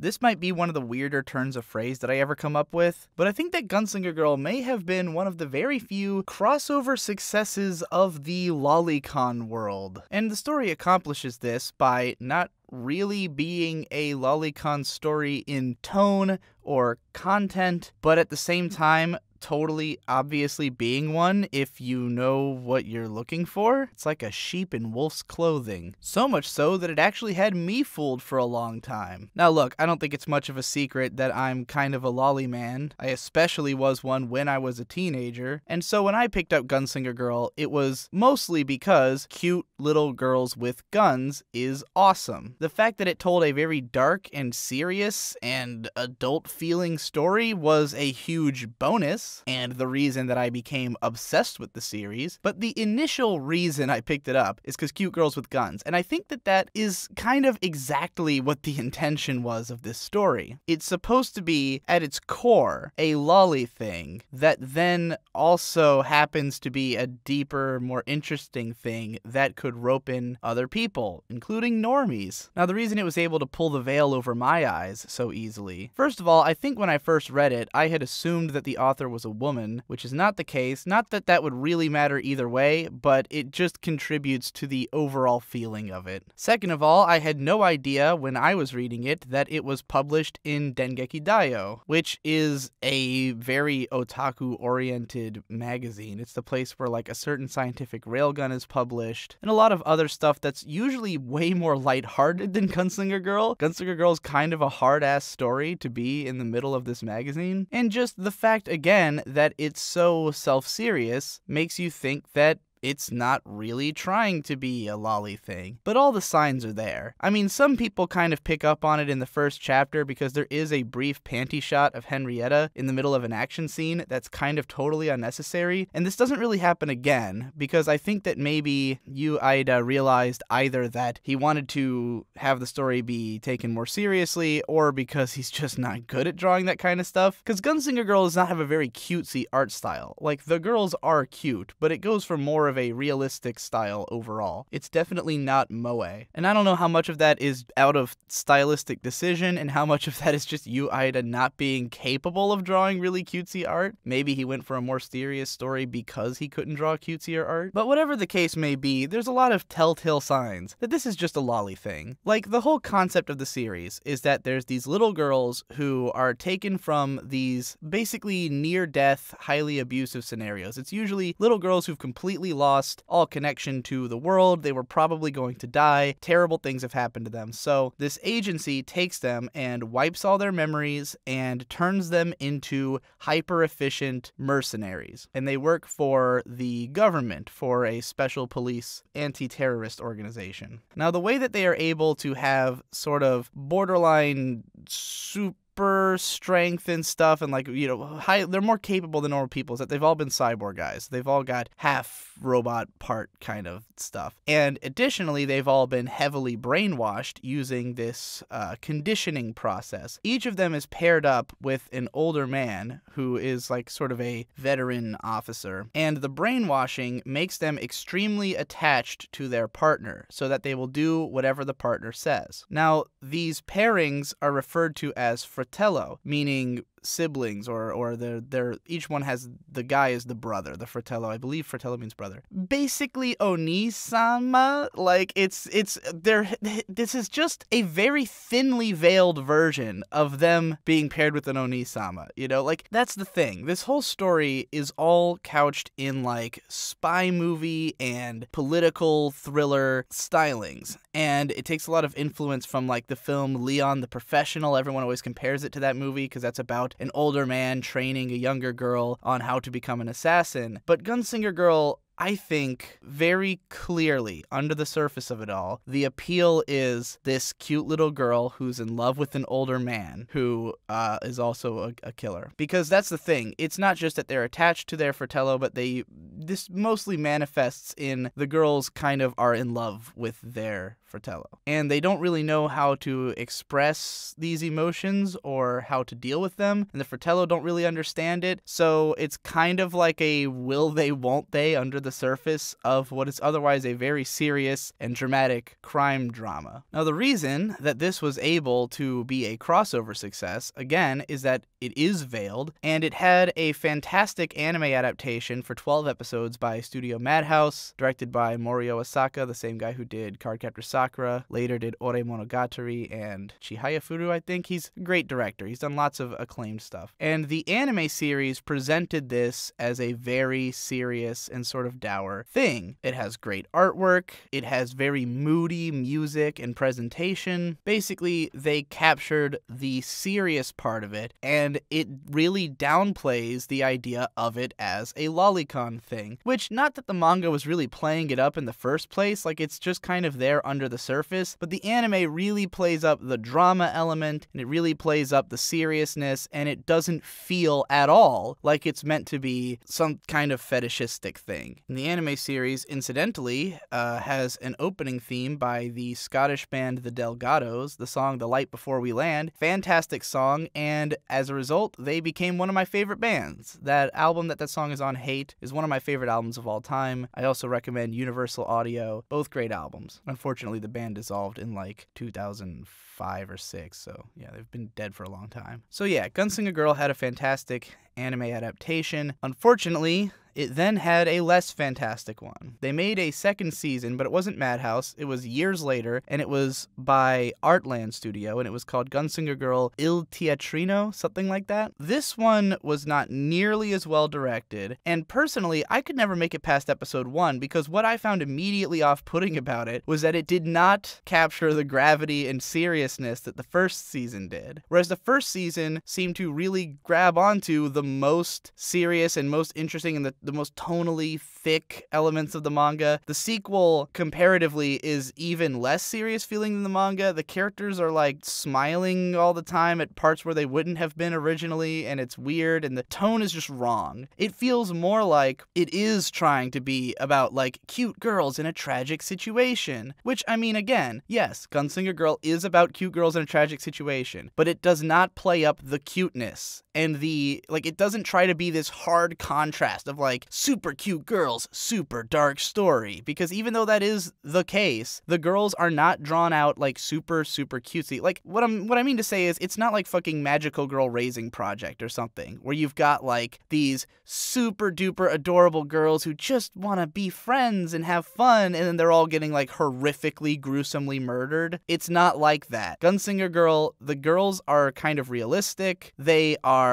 This might be one of the weirder turns of phrase that I ever come up with, but I think that Gunslinger Girl may have been one of the very few crossover successes of the lolicon world. And the story accomplishes this by not really being a lolicon story in tone or content, but at the same time, totally obviously being one if you know what you're looking for. It's like a sheep in wolf's clothing. So much so that it actually had me fooled for a long time. Now look, I don't think it's much of a secret that I'm kind of a lolly man. I especially was one when I was a teenager. And so when I picked up Gunslinger Girl, it was mostly because cute little girls with guns is awesome. The fact that it told a very dark and serious and adult feeling story was a huge bonus, and the reason that I became obsessed with the series, but the initial reason I picked it up is because cute girls with guns, and I think that that is kind of exactly what the intention was of this story. It's supposed to be, at its core, a lolly thing that then also happens to be a deeper, more interesting thing that could rope in other people, including normies. Now, the reason it was able to pull the veil over my eyes so easily, first of all, I think when I first read it, I had assumed that the author was a woman, which is not the case. Not that that would really matter either way, but it just contributes to the overall feeling of it. Second of all, I had no idea when I was reading it that it was published in Dengeki Daioh, which is a very otaku-oriented magazine. It's the place where like a certain scientific railgun is published, and a lot of other stuff that's usually way more lighthearted than Gunslinger Girl. Gunslinger Girl's kind of a hard-ass story to be in the middle of this magazine, and just the fact, again, that it's so self-serious makes you think that it's not really trying to be a lolly thing, but all the signs are there. I mean, some people kind of pick up on it in the first chapter because there is a brief panty shot of Henrietta in the middle of an action scene that's kind of totally unnecessary, and this doesn't really happen again because I think that maybe Yu Aida realized either that he wanted to have the story be taken more seriously or because he's just not good at drawing that kind of stuff, because Gunslinger Girl does not have a very cutesy art style. Like, the girls are cute, but it goes for more of a realistic style overall. It's definitely not moe. And I don't know how much of that is out of stylistic decision and how much of that is just Yu Aida not being capable of drawing really cutesy art. Maybe he went for a more serious story because he couldn't draw cutesier art. But whatever the case may be, there's a lot of telltale signs that this is just a lolly thing. Like, the whole concept of the series is that there's these little girls who are taken from these basically near-death, highly abusive scenarios. It's usually little girls who've completely lost all connection to the world. They were probably going to die. Terrible things have happened to them. So this agency takes them and wipes all their memories and turns them into hyper-efficient mercenaries. And they work for the government, for a special police anti-terrorist organization. Now, the way that they are able to have sort of borderline super strength and stuff, and like, you know, they're more capable than normal people, is that they've all been cyborg guys. They've all got half robot part kind of stuff. And additionally, they've all been heavily brainwashed using this conditioning process. Each of them is paired up with an older man who is like sort of a veteran officer. And the brainwashing makes them extremely attached to their partner so that they will do whatever the partner says. Now, these pairings are referred to as fratello, meaning siblings, or they're each one has, the guy is the brother, the fratello. I believe fratello means brother. Basically Oni-sama, like this is just a very thinly veiled version of them being paired with an Oni-sama, you know? Like, that's the thing. This whole story is all couched in like spy movie and political thriller stylings, and it takes a lot of influence from like the film Leon the Professional. Everyone always compares it to that movie because that's about an older man training a younger girl on how to become an assassin. But Gunslinger Girl, I think, very clearly, under the surface of it all, the appeal is this cute little girl who's in love with an older man who is also a killer. Because that's the thing. It's not just that they're attached to their fratello, but this mostly manifests in the girls kind of are in love with their Fratello. And they don't really know how to express these emotions or how to deal with them, and the Fratello don't really understand it, so it's kind of like a will they, won't they under the surface of what is otherwise a very serious and dramatic crime drama. Now, the reason that this was able to be a crossover success, again, is that it is veiled, and it had a fantastic anime adaptation for 12 episodes by Studio Madhouse, directed by Morio Asaka, the same guy who did Cardcaptor Sakura, later did Ore Monogatari and Chihaya Furu, I think. He's a great director. He's done lots of acclaimed stuff. And the anime series presented this as a very serious and sort of dour thing. It has great artwork, it has very moody music and presentation. Basically, they captured the serious part of it, and it really downplays the idea of it as a lolicon thing, which, not that the manga was really playing it up in the first place, like it's just kind of there under the surface, but the anime really plays up the drama element, and it really plays up the seriousness, and it doesn't feel at all like it's meant to be some kind of fetishistic thing. And the anime series, incidentally, has an opening theme by the Scottish band The Delgados, the song The Light Before We Land. Fantastic song, and as a result, they became one of my favorite bands. That album that song is on, Hate, is one of my favorite albums of all time. I also recommend Universal Audio, both great albums. Unfortunately, the band dissolved in like 2005 or 6, so yeah, they've been dead for a long time. So yeah, Gunslinger Girl had a fantastic anime adaptation. Unfortunately, it then had a less fantastic one. They made a second season, but it wasn't Madhouse. It was years later, and it was by Artland Studio, and it was called Gunslinger Girl Il Teatrino, something like that. This one was not nearly as well directed, and personally, I could never make it past episode 1, because what I found immediately off-putting about it was that it did not capture the gravity and seriousness that the first season did. Whereas the first season seemed to really grab onto the most serious and most interesting and the most tonally thick elements of the manga. The sequel, comparatively, is even less serious feeling than the manga. The characters are like smiling all the time at parts where they wouldn't have been originally, and it's weird, and the tone is just wrong. It feels more like it is trying to be about like cute girls in a tragic situation, which, I mean, again, yes, Gunslinger Girl is about cute girls in a tragic situation, but it does not play up the cuteness and it doesn't try to be this hard contrast of like super cute girls, super dark story, because even though that is the case, the girls are not drawn out like super cutesy. Like what I mean to say is, it's not like fucking Magical Girl Raising Project or something where you've got like these super duper adorable girls who just want to be friends and have fun, and then they're all getting like horrifically gruesomely murdered. It's not like that. Gunslinger Girl, the girls are kind of realistic. They are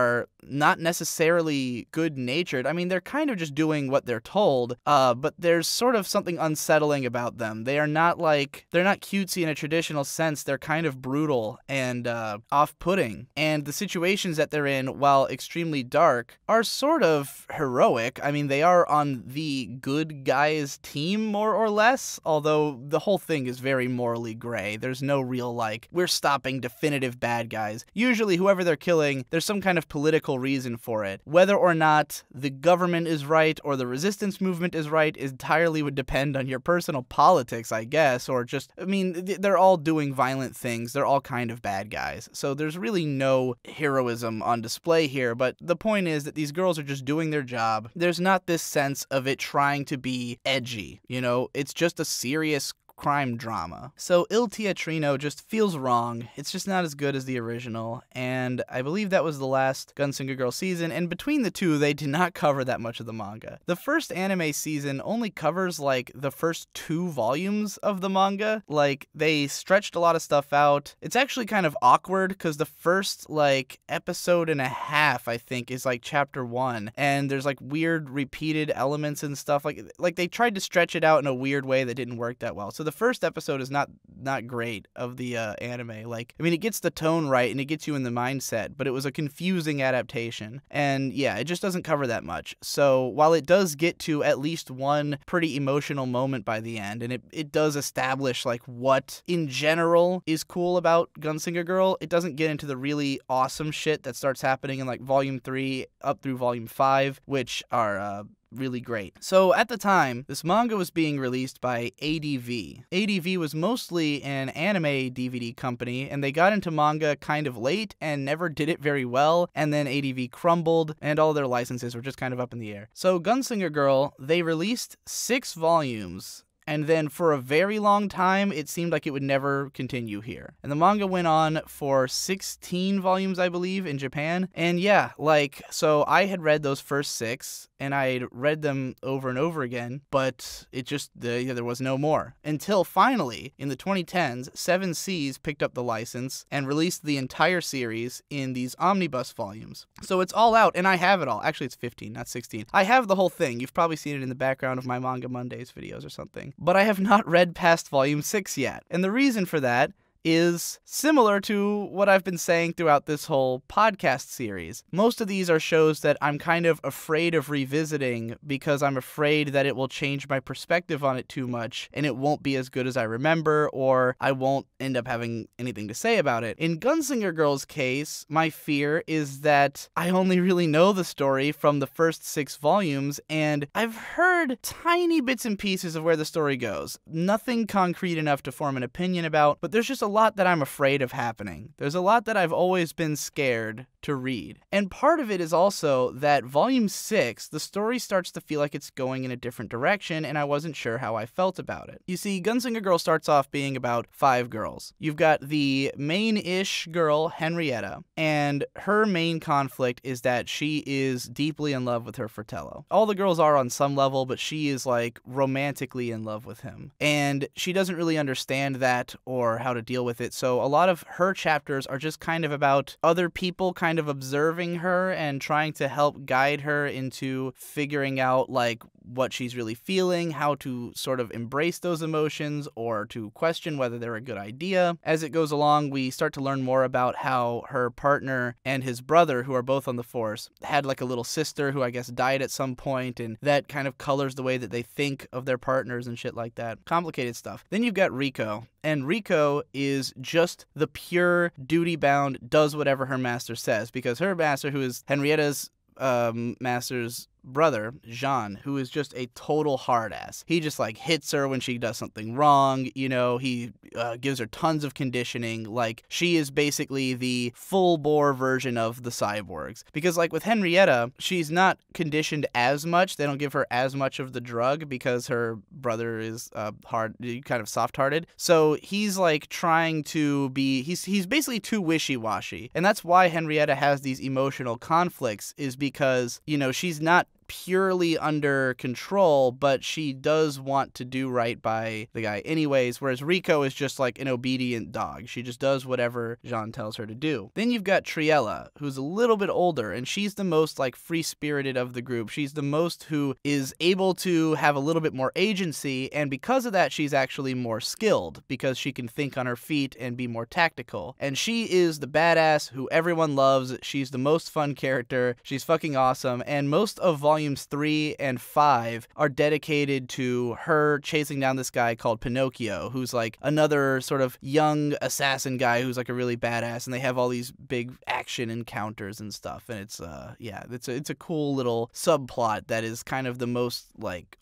not necessarily good-natured. I mean, they're kind of just doing what they're told, but there's sort of something unsettling about them. They're not cutesy in a traditional sense. They're kind of brutal and off-putting. And the situations that they're in, while extremely dark, are sort of heroic. I mean, they are on the good guys' team, more or less, although the whole thing is very morally gray. There's no real, like, we're stopping definitive bad guys. Usually, whoever they're killing, there's some kind of political reason for it. Whether or not the government is right or the resistance movement is right entirely would depend on your personal politics, I guess, or just, I mean, they're all doing violent things. They're all kind of bad guys. So there's really no heroism on display here, but the point is that these girls are just doing their job. There's not this sense of it trying to be edgy, you know? It's just a serious crime drama. So Il Teatrino just feels wrong. It's just not as good as the original, and I believe that was the last Gunslinger Girl season, and between the two, they did not cover that much of the manga. The first anime season only covers, like, the first 2 volumes of the manga. Like, they stretched a lot of stuff out. It's actually kind of awkward, because the first, like, episode and a half, I think, is, like, chapter 1, and there's, like, weird repeated elements and stuff. Like they tried to stretch it out in a weird way that didn't work that well. So the first episode is not great of the anime. Like, I mean, it gets the tone right and it gets you in the mindset, but it was a confusing adaptation. And yeah, it just doesn't cover that much. So while it does get to at least one pretty emotional moment by the end, and it does establish like what in general is cool about Gunslinger Girl, it doesn't get into the really awesome shit that starts happening in like volume 3 up through volume 5, which are really great. So at the time, this manga was being released by ADV. ADV was mostly an anime DVD company, and they got into manga kind of late and never did it very well, and then ADV crumbled, and all their licenses were just kind of up in the air. So Gunslinger Girl, they released 6 volumes, and then for a very long time, it seemed like it would never continue here. And the manga went on for 16 volumes, I believe, in Japan. And yeah, so I had read those first 6, and I had read them over and over again, but it just, there was no more. Until finally, in the 2010s, 7 Seas picked up the license and released the entire series in these omnibus volumes. So it's all out, and I have it all. Actually, it's 15, not 16. I have the whole thing. You've probably seen it in the background of my Manga Mondays videos or something. But I have not read past volume 6 yet. And the reason for that is similar to what I've been saying throughout this whole podcast series. Most of these are shows that I'm kind of afraid of revisiting because I'm afraid that it will change my perspective on it too much and it won't be as good as I remember, or I won't end up having anything to say about it. In Gunslinger Girl's case, my fear is that I only really know the story from the first 6 volumes, and I've heard tiny bits and pieces of where the story goes. Nothing concrete enough to form an opinion about, but there's just a lot that I'm afraid of happening. There's a lot that I've always been scared to read. And part of it is also that volume 6, the story starts to feel like it's going in a different direction, and I wasn't sure how I felt about it. You see, Gunslinger Girl starts off being about 5 girls. You've got the main-ish girl, Henrietta, and her main conflict is that she is deeply in love with her Fratello. All the girls are on some level, but she is romantically in love with him. And she doesn't really understand that or how to deal with it, so a lot of her chapters are just kind of about other people kind of observing her and trying to help guide her into figuring out what she's really feeling, how to sort of embrace those emotions or to question whether they're a good idea. As it goes along, we start to learn more about how her partner and his brother, who are both on the force, had a little sister who I guess died at some point, and that kind of colors the way that they think of their partners and shit like that. Complicated stuff. Then you've got Rico, and Rico is just the pure duty-bound, does whatever her master says, because her master, who is Henrietta's master's brother, Jean, who is just a total hard ass. He just hits her when she does something wrong, he gives her tons of conditioning. She is basically the full bore version of the cyborgs. Because with Henrietta, she's not conditioned as much. They don't give her as much of the drug because her brother is kind of soft-hearted. So he's trying to be, he's basically too wishy-washy. And that's why Henrietta has these emotional conflicts, is because, she's not purely under control, but she does want to do right by the guy anyways, whereas Rico is just an obedient dog. She just does whatever Jean tells her to do. Then you've got Triella, who's a little bit older, and she's the most free-spirited of the group. She's the most who is able to have a little bit more agency, and because of that, she's actually more skilled, because she can think on her feet and be more tactical. And she is the badass who everyone loves. She's the most fun character. She's fucking awesome, and most of volumes 3 and 5 are dedicated to her chasing down this guy called Pinocchio, who's another sort of young assassin guy who's a really badass, and they have all these big action encounters and stuff, and it's it's a cool little subplot that is kind of the most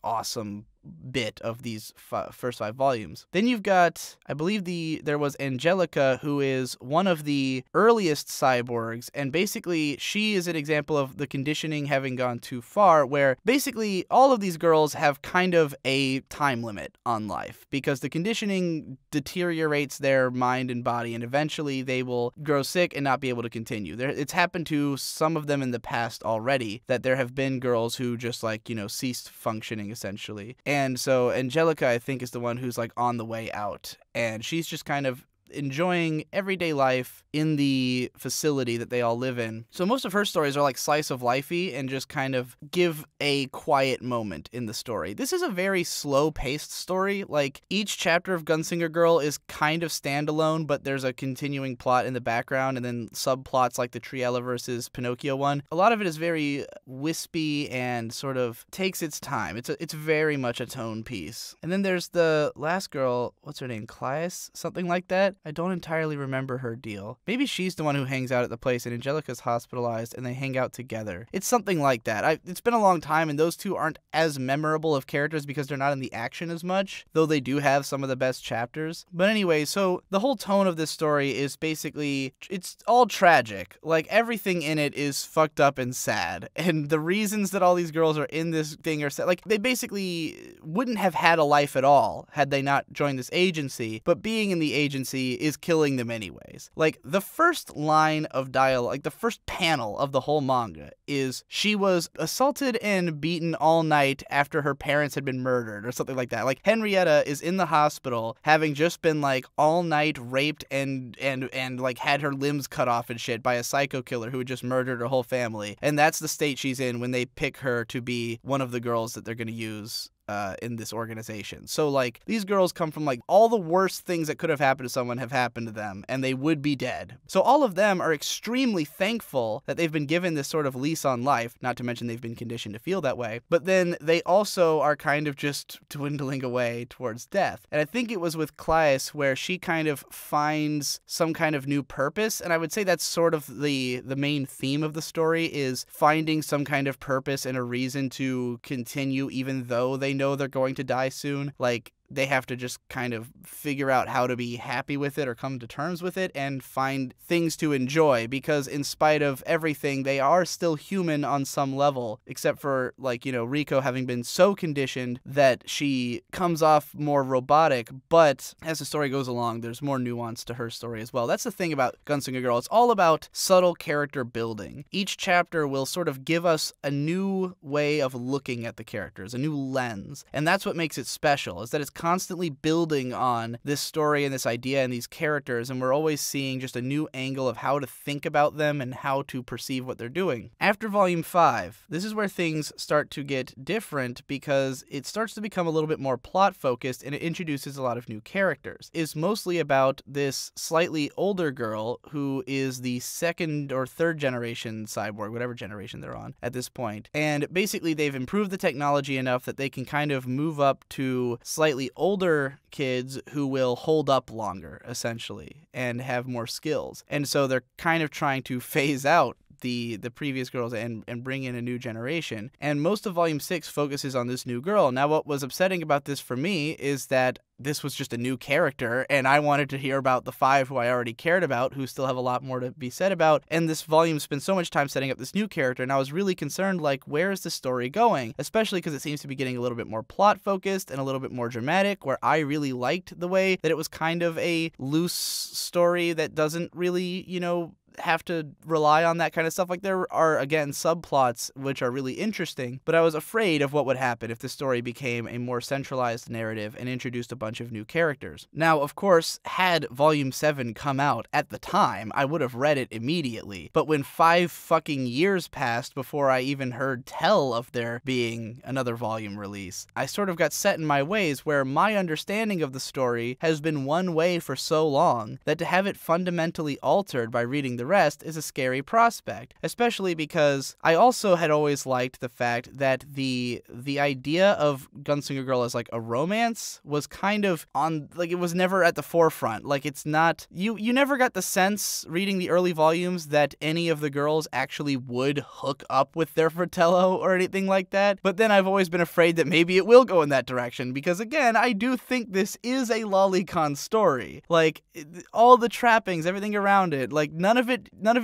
awesome bit of these first 5 volumes. Then you've got, I believe there was Angelica, who is one of the earliest cyborgs, and basically she is an example of the conditioning having gone too far, where basically all of these girls have kind of a time limit on life, because the conditioning deteriorates their mind and body, and eventually they will grow sick and not be able to continue. It's happened to some of them in the past already, that there have been girls who just ceased functioning essentially. And so Angelica, I think, is the one who's on the way out, and she's just kind of enjoying everyday life in the facility that they all live in. So most of her stories are like slice of lifey and just kind of give a quiet moment in the story. This is a very slow-paced story. Like, each chapter of Gunslinger Girl is kind of standalone, but there's a continuing plot in the background and then subplots like the Triella versus Pinocchio one. A lot of it is very wispy and sort of takes its time. It's very much a tone piece. And then there's the last girl, what's her name, Claes? Something like that. I don't entirely remember her deal. Maybe she's the one who hangs out at the place and Angelica's hospitalized and they hang out together. It's something like that. It's been a long time and those two aren't as memorable of characters because they're not in the action as much, though they do have some of the best chapters. But anyway, so the whole tone of this story is basically, it's all tragic. Like, everything in it is fucked up and sad. And the reasons that all these girls are in this thing are sad. Like, they basically wouldn't have had a life at all had they not joined this agency, but being in the agency is killing them anyways. Like, the first line of dialogue, like the first panel of the whole manga is she was assaulted and beaten all night after her parents had been murdered or something like that. Like, Henrietta is in the hospital having just been like all night raped and like had her limbs cut off and shit by a psycho killer who had just murdered her whole family. And that's the state she's in when they pick her to be one of the girls that they're going to use in this organization. So, like, these girls come from, like, all the worst things that could have happened to someone have happened to them, and they would be dead. So all of them are extremely thankful that they've been given this sort of lease on life, not to mention they've been conditioned to feel that way, but then they also are kind of just dwindling away towards death. And I think it was with Claes where she kind of finds some kind of new purpose, and I would say that's sort of the main theme of the story, is finding some kind of purpose and a reason to continue even though they know they're going to die soon. Like, they have to just kind of figure out how to be happy with it or come to terms with it and find things to enjoy, because in spite of everything, they are still human on some level, except for, like, you know, Riko having been so conditioned that she comes off more robotic. But as the story goes along, there's more nuance to her story as well. That's the thing about Gunslinger Girl. It's all about subtle character building. Each chapter will sort of give us a new way of looking at the characters, a new lens. And that's what makes it special, is that it's constantly building on this story and this idea and these characters, and we're always seeing just a new angle of how to think about them and how to perceive what they're doing. After Volume 5, this is where things start to get different, because it starts to become a little bit more plot-focused and it introduces a lot of new characters. It's mostly about this slightly older girl who is the second or third generation cyborg, whatever generation they're on at this point. And basically they've improved the technology enough that they can kind of move up to slightly older kids who will hold up longer, essentially, and have more skills. And so they're kind of trying to phase out the previous girls and bring in a new generation. And most of Volume 6 focuses on this new girl. Now, what was upsetting about this for me is that this was just a new character, and I wanted to hear about the 5 who I already cared about, who still have a lot more to be said about. And this volume spent so much time setting up this new character, and I was really concerned, like, where is the story going? Especially because it seems to be getting a little bit more plot-focused and a little bit more dramatic, where I really liked the way that it was kind of a loose story that doesn't really, you know, have to rely on that kind of stuff. Like, there are, again, subplots which are really interesting, but I was afraid of what would happen if the story became a more centralized narrative and introduced a bunch of new characters. Now, of course, had Volume 7 come out at the time, I would have read it immediately, but when 5 fucking years passed before I even heard tell of there being another volume release, I sort of got set in my ways, where my understanding of the story has been one way for so long that to have it fundamentally altered by reading the rest is a scary prospect, especially because I also had always liked the fact that the idea of Gunslinger Girl as like a romance was kind of on, like, it was never at the forefront. Like, it's not, you never got the sense reading the early volumes that any of the girls actually would hook up with their Fratello or anything like that. But then I've always been afraid that maybe it will go in that direction, because again, I do think this is a lolicon story. Like, all the trappings, everything around it, like, none of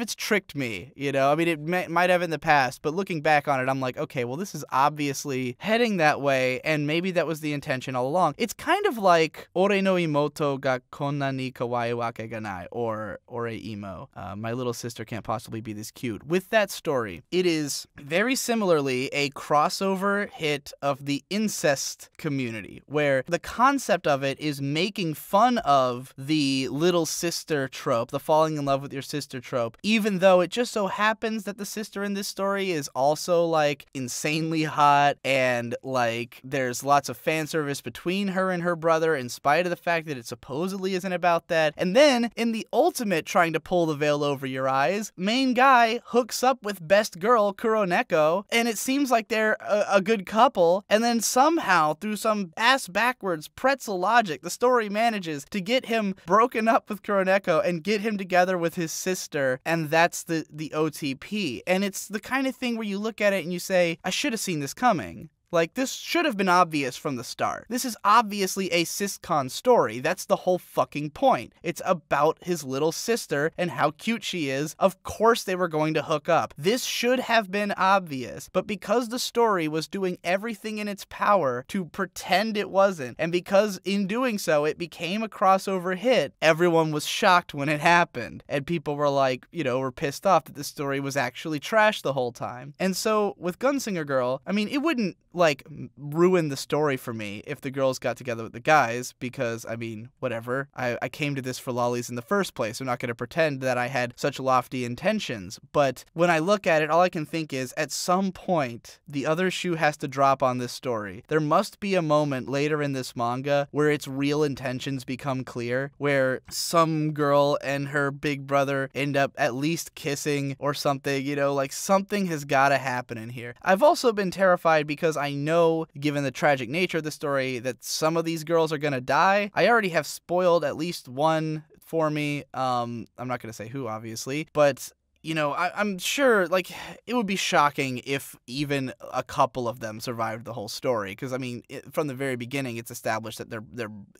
it's tricked me, you know? I mean, it might have in the past, but looking back on it, I'm like, okay, well, this is obviously heading that way, and maybe that was the intention all along. It's kind of like Ore no imoto ga konna ni kawaii wake ga nai, or Ore imo. My little sister can't possibly be this cute. With that story, it is very similarly a crossover hit of the incest community, where the concept of it is making fun of the little sister trope, the falling in love with your sister sister trope, even though it just so happens that the sister in this story is also like insanely hot, and like there's lots of fan service between her and her brother in spite of the fact that it supposedly isn't about that. And then in the ultimate trying to pull the veil over your eyes, main guy hooks up with best girl Kuroneko, and it seems like they're a good couple, and then somehow through some ass backwards pretzel logic, the story manages to get him broken up with Kuroneko and get him together with his sister, and that's the OTP. And it's the kind of thing where you look at it and you say, I should have seen this coming. Like, this should have been obvious from the start. This is obviously a siscon story. That's the whole fucking point. It's about his little sister and how cute she is. Of course they were going to hook up. This should have been obvious. But because the story was doing everything in its power to pretend it wasn't, and because in doing so it became a crossover hit, everyone was shocked when it happened. And people were like, were pissed off that the story was actually trash the whole time. And so with Gunslinger Girl, I mean, it wouldn't like ruin the story for me if the girls got together with the guys, because I mean, whatever, I came to this for lollies in the first place. I'm not going to pretend that I had such lofty intentions, but when I look at it, all I can think is at some point the other shoe has to drop on this story. There must be a moment later in this manga where its real intentions become clear, where some girl and her big brother end up at least kissing or something, like something has got to happen in here. I've also been terrified because I know, given the tragic nature of the story, that some of these girls are gonna die. I already have spoiled at least one for me. I'm not gonna say who, obviously, but I'm sure, like, it would be shocking if even a couple of them survived the whole story, because, I mean, from the very beginning, it's established that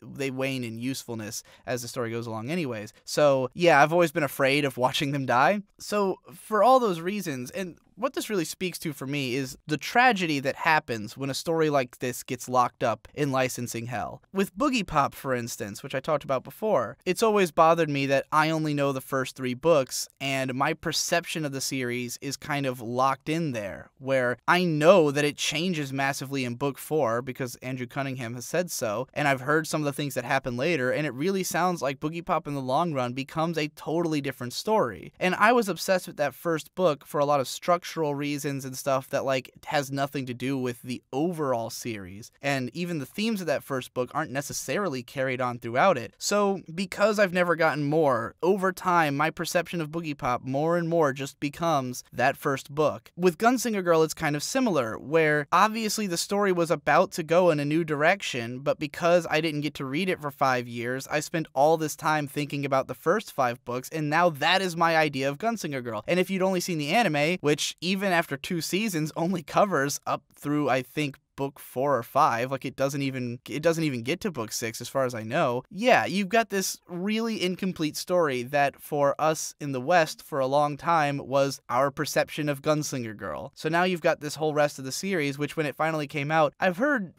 they wane in usefulness as the story goes along anyways. So, yeah, I've always been afraid of watching them die. So, for all those reasons, and what this really speaks to for me is the tragedy that happens when a story like this gets locked up in licensing hell. With Boogie Pop, for instance, which I talked about before, it's always bothered me that I only know the first 3 books, and my perception of the series is kind of locked in there, where I know that it changes massively in book 4 because Andrew Cunningham has said so, and I've heard some of the things that happen later, and it really sounds like Boogie Pop in the long run becomes a totally different story. And I was obsessed with that first book for a lot of structural reasons and stuff that like has nothing to do with the overall series, and even the themes of that first book aren't necessarily carried on throughout it. So because I've never gotten more, over time my perception of Boogie Pop more and more just becomes that first book. With Gunslinger Girl it's kind of similar, where obviously the story was about to go in a new direction, but because I didn't get to read it for 5 years, I spent all this time thinking about the first 5 books, and now that is my idea of Gunslinger Girl. And if you'd only seen the anime, which even after 2 seasons only covers up through, I think, book 4 or 5, like it doesn't even get to book 6 as far as I know. Yeah, you've got this really incomplete story that for us in the West for a long time was our perception of Gunslinger Girl. So now you've got this whole rest of the series, which when it finally came out, I've heard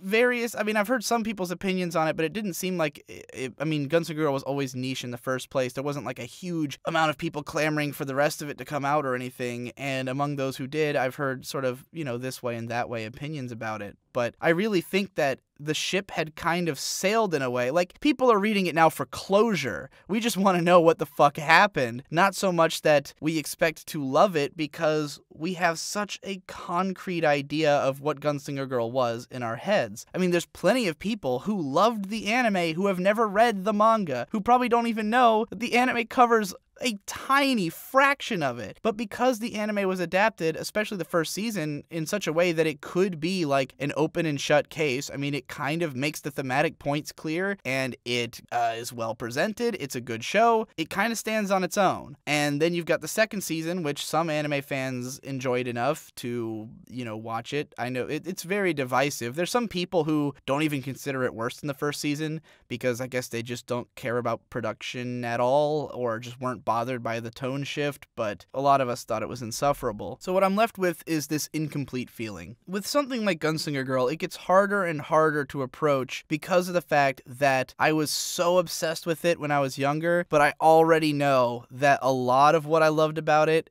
some people's opinions on it, but it didn't seem like Gunslinger Girl was always niche in the first place. There wasn't like a huge amount of people clamoring for the rest of it to come out or anything, and among those who did, I've heard sort of, this way and that way opinions about it. But I really think that the ship had kind of sailed in a way. Like, people are reading it now for closure. We just want to know what the fuck happened. Not so much that we expect to love it, because we have such a concrete idea of what Gunslinger Girl was in our heads. I mean, there's plenty of people who loved the anime who have never read the manga, who probably don't even know that the anime covers a tiny fraction of it. But because the anime was adapted, especially the first season, in such a way that it could be like an open and shut case, I mean, it kind of makes the thematic points clear, and it is well presented, it's a good show, it kind of stands on its own. And then you've got the second season, which some anime fans enjoyed enough to, watch it. I know it's very divisive. There's some people who don't even consider it worse than the first season, because I guess they just don't care about production at all, or just weren't bothered by the tone shift, but a lot of us thought it was insufferable. So what I'm left with is this incomplete feeling. With something like Gunslinger Girl, it gets harder and harder harder to approach because of the fact that I was so obsessed with it when I was younger, but I already know that a lot of what I loved about it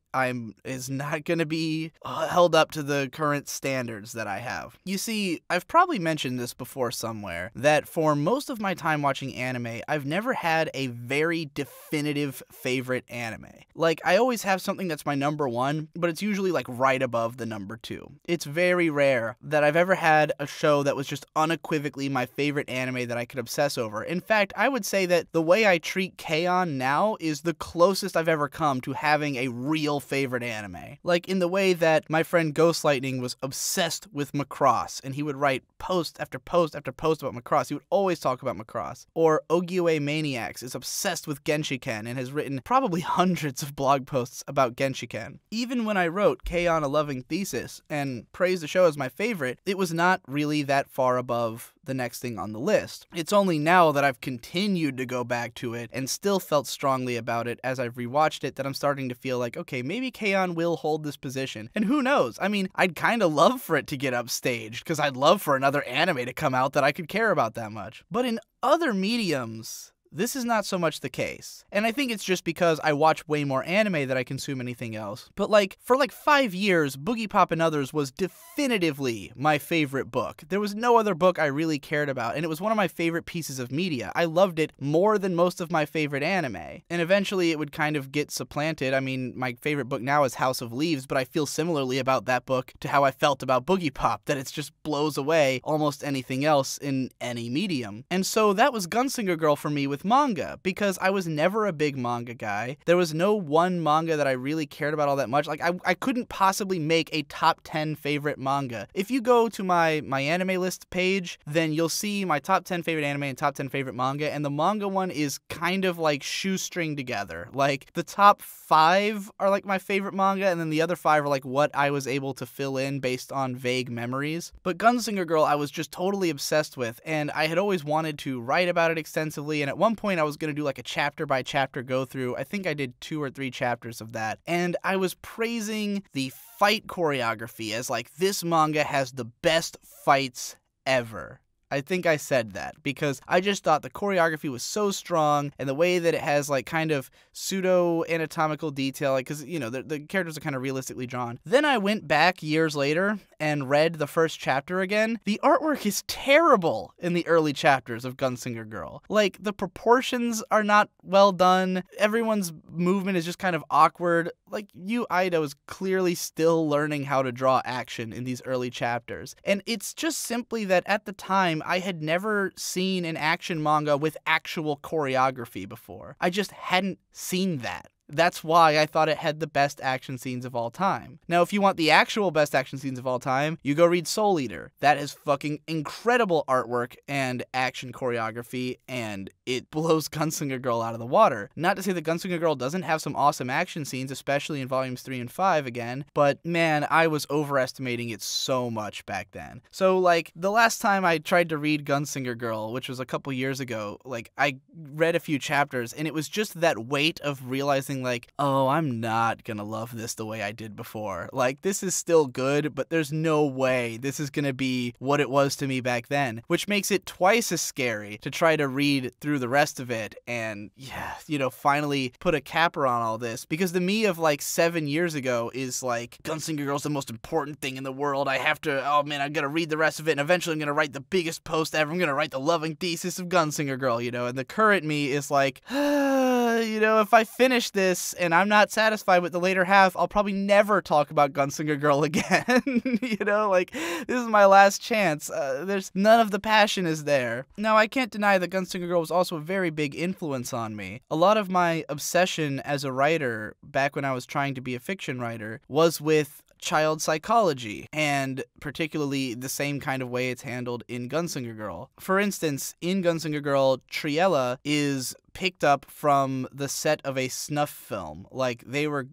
is not going to be held up to the current standards that I have. You see, I've probably mentioned this before somewhere, that for most of my time watching anime, I've never had a very definitive favorite anime. Like, I always have something that's my number one, but it's usually like right above the number two. It's very rare that I've ever had a show that was just unequivocally my favorite anime that I could obsess over. In fact, I would say that the way I treat K-On! Now is the closest I've ever come to having a real favorite anime. Like, in the way that my friend Ghostlightning was obsessed with Macross, and he would write post after post after post about Macross. He would always talk about Macross. Or Ogiue Maniacs is obsessed with Genshiken and has written probably hundreds of blog posts about Genshiken. Even when I wrote K-On! A Loving Thesis and praised the show as my favorite, it was not really that far above the next thing on the list. It's only now that I've continued to go back to it and still felt strongly about it as I've rewatched it that I'm starting to feel like, okay, maybe K-On! Will hold this position. And who knows? I mean, I'd kind of love for it to get upstaged, because I'd love for another anime to come out that I could care about that much. But in other mediums, this is not so much the case. And I think it's just because I watch way more anime than I consume anything else. But for 5 years, Boogie Pop and Others was definitively my favorite book. There was no other book I really cared about, and it was one of my favorite pieces of media. I loved it more than most of my favorite anime. And eventually it would kind of get supplanted. I mean, my favorite book now is House of Leaves, but I feel similarly about that book to how I felt about Boogie Pop, that it just blows away almost anything else in any medium. And so that was Gunslinger Girl for me with manga, because I was never a big manga guy. There was no one manga that I really cared about all that much. Like, I couldn't possibly make a top 10 favorite manga. If you go to my anime list page, then you'll see my top 10 favorite anime and top 10 favorite manga, and the manga one is kind of like shoestring together. Like, the top 5 are like my favorite manga, and then the other 5 are like what I was able to fill in based on vague memories. But Gunslinger Girl I was just totally obsessed with, and I had always wanted to write about it extensively, and at one point I was going to do like a chapter by chapter go through. I think I did 2 or 3 chapters of that, and I was praising the fight choreography as like, this manga has the best fights ever. I think I said that because I just thought the choreography was so strong, and the way that it has like kind of pseudo anatomical detail, like, because you know the characters are kind of realistically drawn. Then I went back years later and read the first chapter again. The artwork is terrible in the early chapters of Gunslinger Girl. Like, the proportions are not well done. Everyone's movement is just kind of awkward. Like, Yu Ida is clearly still learning how to draw action in these early chapters. And it's just simply that at the time, I had never seen an action manga with actual choreography before. I just hadn't seen that. That's why I thought it had the best action scenes of all time. Now, if you want the actual best action scenes of all time, you go read Soul Eater. That is fucking incredible artwork and action choreography, and it blows Gunslinger Girl out of the water. Not to say that Gunslinger Girl doesn't have some awesome action scenes, especially in volumes 3 and 5 again, but man, I was overestimating it so much back then. So, like, the last time I tried to read Gunslinger Girl, which was a couple years ago, like, I read a few chapters, and it was just that weight of realizing, like, oh, I'm not gonna love this the way I did before. Like, this is still good, but there's no way this is gonna be what it was to me back then, which makes it twice as scary to try to read through the rest of it and, yeah, you know, finally put a capper on all this, because the me of like 7 years ago is like, Gunslinger Girl's the most important thing in the world. I have to, oh man, I'm gonna read the rest of it, and eventually I'm gonna write the biggest post ever. I'm gonna write the loving thesis of Gunslinger Girl, you know, and the current me is like, you know, if I finish this and I'm not satisfied with the later half, I'll probably never talk about Gunslinger Girl again. You know, like, this is my last chance. There's none of the passion is there. Now, I can't deny that Gunslinger Girl was also a very big influence on me. A lot of my obsession as a writer, back when I was trying to be a fiction writer, was with child psychology, and particularly the same kind of way it's handled in Gunslinger Girl. For instance, in Gunslinger Girl, Triella is picked up from the set of a snuff film. Like,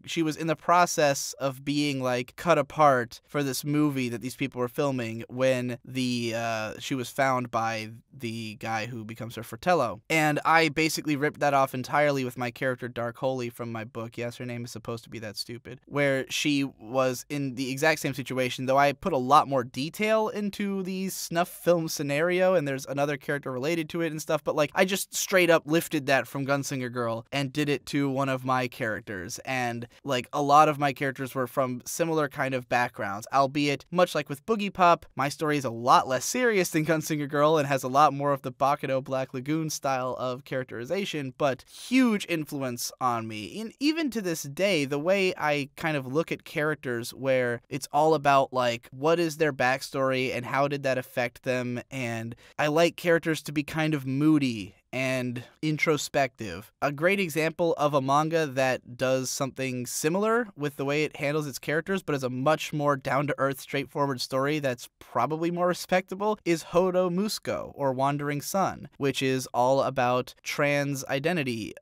she was in the process of being, like, cut apart for this movie that these people were filming when she was found by the guy who becomes her Fratello. And I basically ripped that off entirely with my character Dark Holy from my book. Yes, her name is supposed to be that stupid. Where she was in the exact same situation, though I put a lot more detail into the snuff film scenario, and there's another character related to it and stuff, but like I just straight up lifted that from Gunslinger Girl and did it to one of my characters. And like a lot of my characters were from similar kind of backgrounds, albeit much like with Boogie Pop, my story is a lot less serious than Gunslinger Girl and has a lot more of the Bakudo Black Lagoon style of characterization, but huge influence on me. And even to this day, the way I kind of look at characters where it's all about like what is their backstory and how did that affect them, and I like characters to be kind of moody and introspective. A great example of a manga that does something similar with the way it handles its characters, but is a much more down-to-earth, straightforward story that's probably more respectable, is Hodo Musko, or Wandering Sun, which is all about trans identity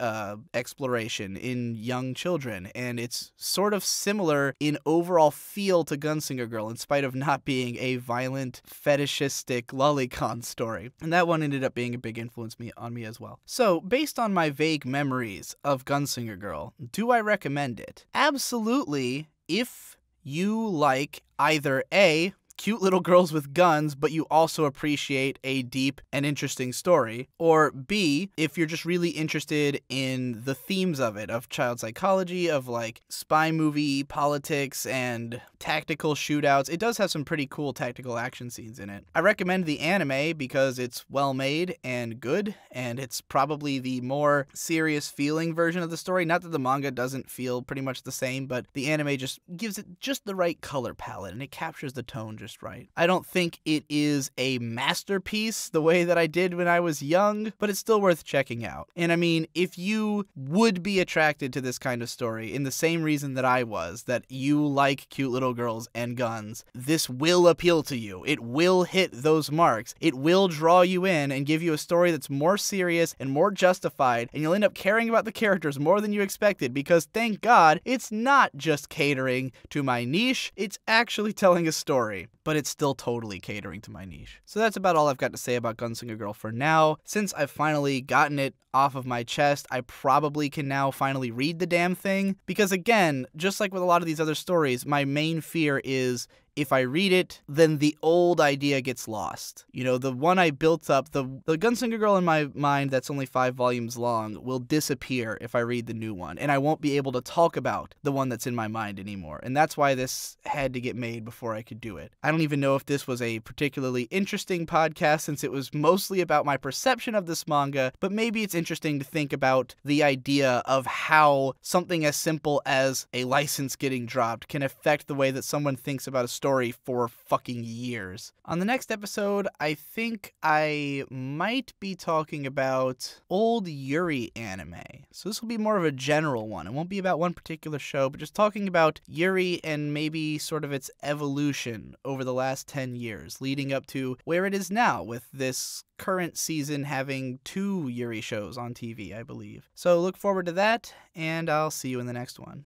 exploration in young children, and it's sort of similar in overall feel to Gunslinger Girl, in spite of not being a violent, fetishistic lolicon story. And that one ended up being a big influence on me as well. So, based on my vague memories of Gunslinger Girl, do I recommend it? Absolutely, if you like either A, cute little girls with guns, but you also appreciate a deep and interesting story, or B, if you're just really interested in the themes of it, of child psychology, of like spy movie politics and tactical shootouts. It does have some pretty cool tactical action scenes in it. I recommend the anime because it's well made and good, and it's probably the more serious feeling version of the story. Not that the manga doesn't feel pretty much the same, but the anime just gives it just the right color palette, and it captures the tone just right. I don't think it is a masterpiece the way that I did when I was young, but it's still worth checking out. And I mean, if you would be attracted to this kind of story in the same reason that I was, that you like cute little girls and guns, this will appeal to you. It will hit those marks. It will draw you in and give you a story that's more serious and more justified, and you'll end up caring about the characters more than you expected, because thank God, it's not just catering to my niche, it's actually telling a story. But it's still totally catering to my niche. So that's about all I've got to say about Gunslinger Girl for now. Since I've finally gotten it off of my chest, I probably can now finally read the damn thing. Because again, just like with a lot of these other stories, my main fear is if I read it, then the old idea gets lost. You know, the one I built up, the Gunslinger Girl in my mind that's only 5 volumes long will disappear if I read the new one, and I won't be able to talk about the one that's in my mind anymore. And that's why this had to get made before I could do it. I don't even know if this was a particularly interesting podcast since it was mostly about my perception of this manga, but maybe it's interesting to think about the idea of how something as simple as a license getting dropped can affect the way that someone thinks about a story for fucking years. On the next episode, I think I might be talking about old Yuri anime. So this will be more of a general one. It won't be about one particular show, but just talking about Yuri and maybe sort of its evolution over the last 10 years, leading up to where it is now with this current season having 2 Yuri shows on TV, I believe. So look forward to that, and I'll see you in the next one.